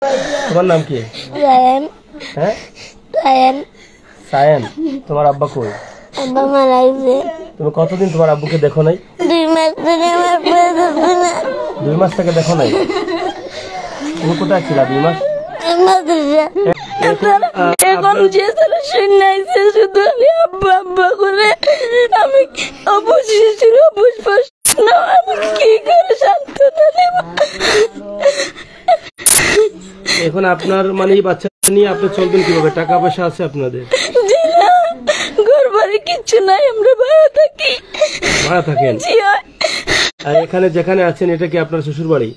তোমার নাম কি? সায়ন। হ্যাঁ সায়ন। সায়ন। তোমার আব্বা কই? আব্বা মারা গেছে। তুমি কতদিন তোমার আব্বুকে দেখো নাই? 2 মাস ধরে আমার পেয়ে যাচ্ছে না। 2 মাস থেকে দেখো নাই? তুমি কোথায় ছিলা 2 মাস? এখন যে তারা শূন্য আইছে শুধু আব্বা আব্বা করে আমি অবশেষে না আমি কি করে সান্ত্বনা দেব? এখন আপনার মানে এই বাচ্চা নিয়ে আপনি চলবেন কিভাবে? টাকা পয়সা আছে আপনাদের? জি না, ঘর বাড়ি কিচ্ছু নাই, আমরা ভাড়া থাকি। ভাড়া থাকেন? জি হয়। আর এখানে যেখানে আছেন এটা কি আপনার শ্বশুর বাড়ি?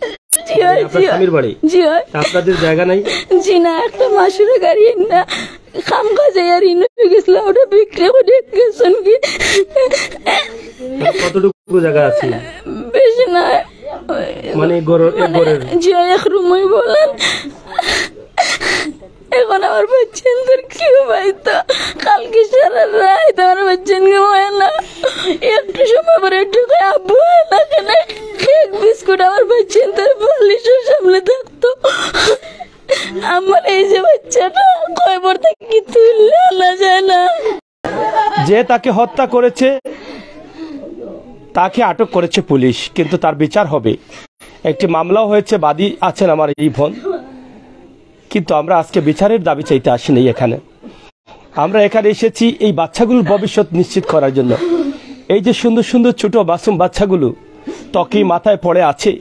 জি হয়। আপনার স্বামীর বাড়ি? জি হয়। আপনাদের জায়গা নাই? জি না, একটা মাসুরে গাড়ি না খাম কাজে আর ইনো গেছিলাম, ওটা বিক্রি করে গেছেন কি। কতটুকু জায়গা আছে? বেশি না, মানে ঘরের জি এক রুমই বলেন। এখন আমার বাচ্চাদের কি হইতো, কালকে সারা রাত আমার বাচ্চান ঘুমায় না, একটু সময় পরে একটু আব্বু না কেন কেক বিস্কুট আমার বাচ্চাদের বালিশের সামনে থাকতো। আমার এই যে বাচ্চাটা কয়বার থেকে তুললে আনা যায় না। যে তাকে হত্যা করেছে তাকে আটক করেছে পুলিশ, কিন্তু তার বিচার হবে। একটি মামলাও হয়েছে, বাদী আছেন আমার এই বোন, কিন্তু আমরা আজকে বিচারের দাবি চাইতে আসিনি। এখানে আমরা এখানে এসেছি এই বাচ্চাগুলোর ভবিষ্যৎ নিশ্চিত করার জন্য। এই যে সুন্দর সুন্দর ছোট মাসুম বাচ্চাগুলো ত্বকি মাথায় পড়ে আছে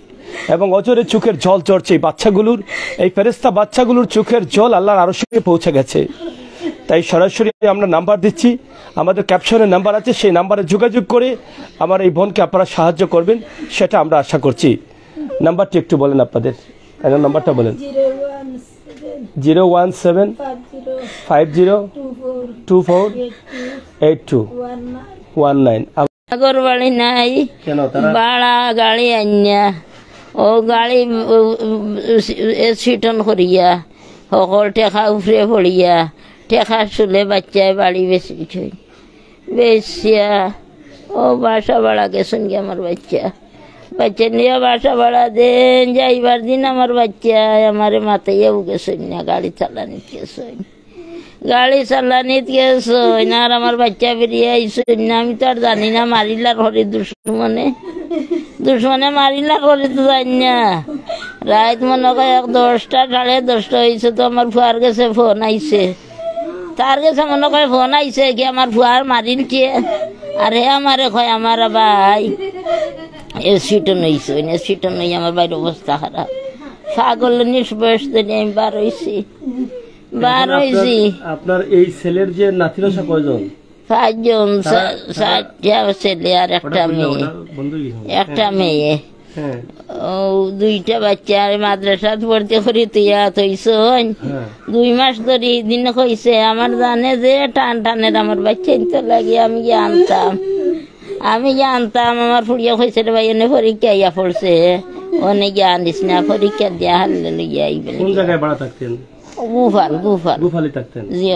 এবং অজরে চোখের জল ঝরছে, এই বাচ্চাগুলোর, এই ফেরেশতা বাচ্চাগুলোর চোখের জল আল্লাহর আরশে পৌঁছে গেছে। তাই সরাসরি আমরা নাম্বার দিচ্ছি, আমাদের ক্যাপশনের নাম্বার আছে, সেই নাম্বারে যোগাযোগ করে আমার এই বোনকে আপনারা সাহায্য করবেন, সেটা আমরা আশা করছি। নাম্বারটি একটু বলেন আপনাদের, নাম্বারটা বলেন। 01750248219। আগর বাড়ি নাই, বাড়া গাড়ি আনিয়া ও গাড়ি সিটন করিয়া সকল টেকা উফরে পড়িয়া টেকা চুলে বাচ্চায় বাড়ি বেচিয়া ও বাসা ভাড়া গেছেন কি আমার বাচ্চা নিয়ে বাসা ভাড়া দেন যাইবার দিন আমার বাচ্চা আমারে মাথাইয়া গেছেন না, গাড়ি চালানিত গেছেন, গাড়ি চালানিত গেছেন আর আমার বাচ্চা বেরিয়ে আইসেন না। আমি তো আর জানি না, মারিলার হরে দুশ্মনে মারিলার হরে তো জানি না। রাত মনে হয় 10টা 10:30 হয়েছে, তো আমার ফুয়ার কাছে ফোন আইছে, তার কাছে মনে হয় ফোন আইছে কি আমার ফুয়ার মারিলছে। আর হে আমারে কয় আমার ভাই এসিটন হয়েছে, এসিটন হয়ে আমার বাইরের অবস্থা খারাপ, পাগল নিস বয়স আমি বার হয়েছি। আপনার এই ছেলের যে নাতিরা কয়জন? 5 জন, 7টা ছেলে আর একটা মেয়ে। ও 2টা বাচ্চা মাদ্রাসাত পড়তে করি তুইয়া থইছন 2 মাস ধরে। দিন কইছে আমার জানে যে টানের আমার বাচ্চা তো লাগে, আমি জানতাম আমার ফুড়িয়া কইছে রে ভাই এনে পরীক্ষা ইয়া পড়ছে, অনেক জানিস না, পরীক্ষা দিয়া হারলে লইয়া আইবে। কোন জায়গায় ভাড়া থাকতেন? গুফালি থাকতেন। জি।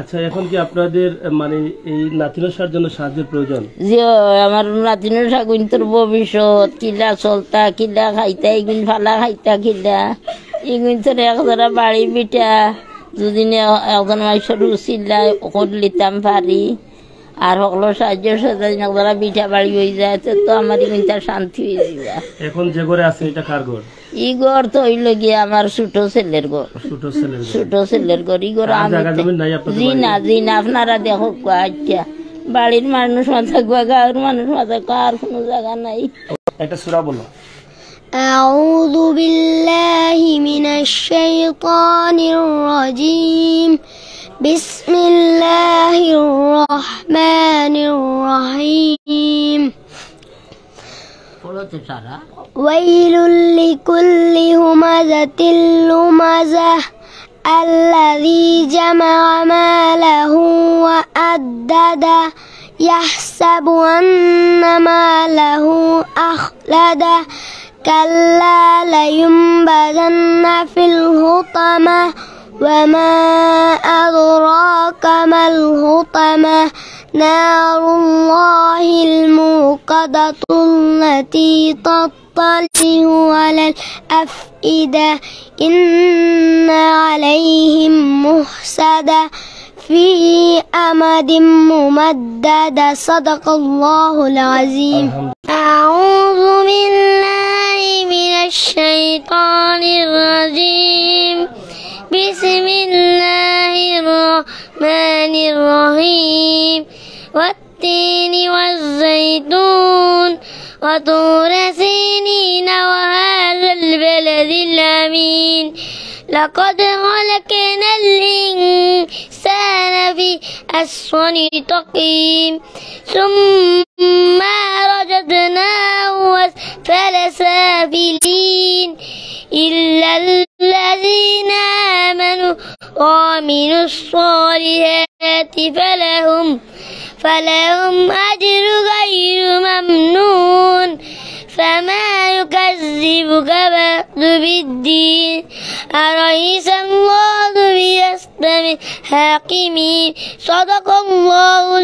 আচ্ছা, এখন কি আপনাদের মানে এই নাতিনসার জন্য সাহায্যের প্রয়োজন? জি, আমার নাতিনসা গুণতর ভবিষ্যৎ কিলা চলতা, কিলা খাইতা, এগুন ফালা খাইতা, কিলা এগুন তোর একজোড়া বাড়ি বিটা যদি একজন মাইসর উচিল্লা করলিতাম পারি, আর সকল সাহায্য একজোড়া বিটা বাড়ি হয়ে যায়, তো আমার এগুন তার শান্তি হয়ে যাবে। এখন যে ঘরে আছে এটা কার ঘর? ই ঘর তো হইল গিয়ে আমার ছোট ছেলের ঘর। ই ঘর জি না আপনারা দেখো। আচ্ছা, বাড়ির মানুষ মাথা গাঁয়ের মানুষ মাথা আর কোনো জায়গা নাই। একটা সূরা বলো। আউযু বিল্লাহি মিনাশ শাইতানির রাজীম। বিসমিল্লাহির রহমানির রহিম। ويل لكل همزة لمزة الذي جمع ماله وعدده يحسب أن ماله أخلده كلا لينبذن في الحطمة وما أدراك ما الحطمة نار الله الموقدة التي تطفئ نطلع على الأفئدة إن عليهم مؤصدة في أمد ممددة صدق الله العظيم. أعوذ بالله من الشيطان الرجيم. بسم الله الرحمن الرحيم. والتين والزيتون وطور سينين وهذا البلد الأمين. لقد خلقنا الإنسان في أحسن تقويم ثم رددناه أسفل سافلين إلا الذين آمنوا وعملوا الصالحات فلهم أجر غير ممنون. فما يكذبك بعد بالدين أليس الله بأحكم الحاكمين. صدق الله